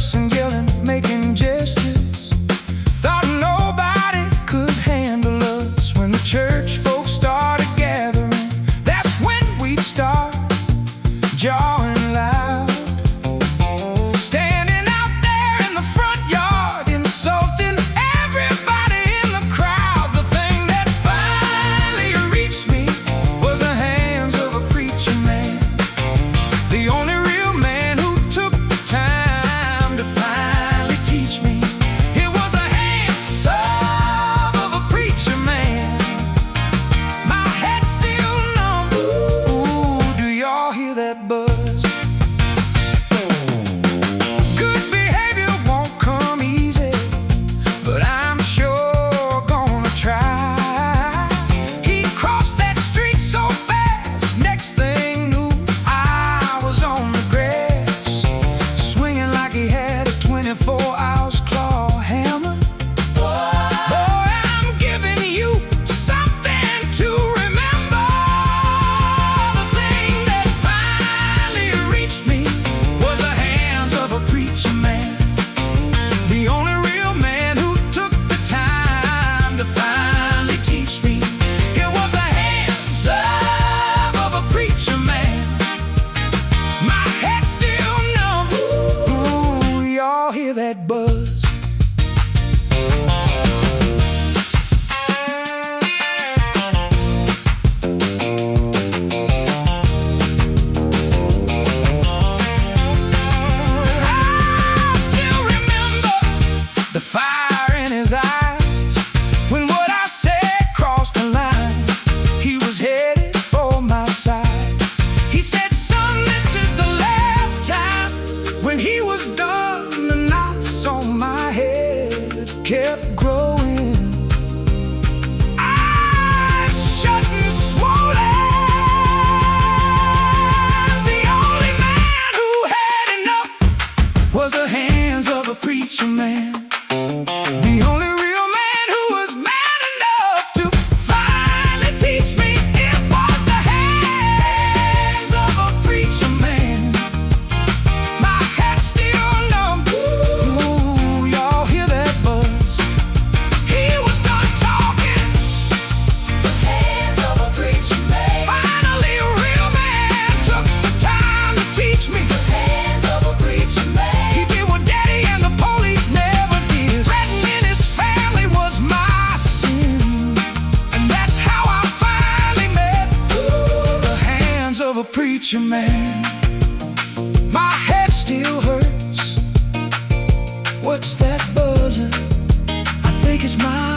cussing, yelling, making gestures. Thought nobody could handle us. When the church folks started gathering, that's when we'd start jawing loud, standing out there in the front yard, insulting everybody in the crowd. The thing that finally reached me was the hands of a preacher man, the only real man who took the time to finally teach me. It was the hands of a preacher man. My head's still numb. Ooh, do y'all hear that buzz? Good behavior won't come easy, but I'm sure gonna try. He crossed that street so fast, next thing knew I was on the grass, swinging like he had a 24-ounce claw hammer. Boy, I'm giving you something to remember. The thing that finally reached me was the hands of a preacher man, the only real man who took the time to finally teach me. It was the hands of a preacher man. My head's still numb. Ooh, y'all hear that buzz? I still remember the fire in his eyes when what I said crossed the line. He was headed for my side. He said, "Son, this is the last time." When he was done, the knots on my head kept growing. Eyes shut and swollen. The only man who had enough was the hands of a preacher man, the only real man who was man enough to finally teach me. It was the hands of a preacher man. My head's still numb. Ooh, y'all hear that buzz? He was done talking. The hands of a preacher man. Finally, a real man took the time to teach me. The hands of a preacher man. He did what Daddy and the police never did. Threatening his family was my sin, and that's how I finally met the hands of a preacher man. My head still hurts. What's that buzzing? I think it's my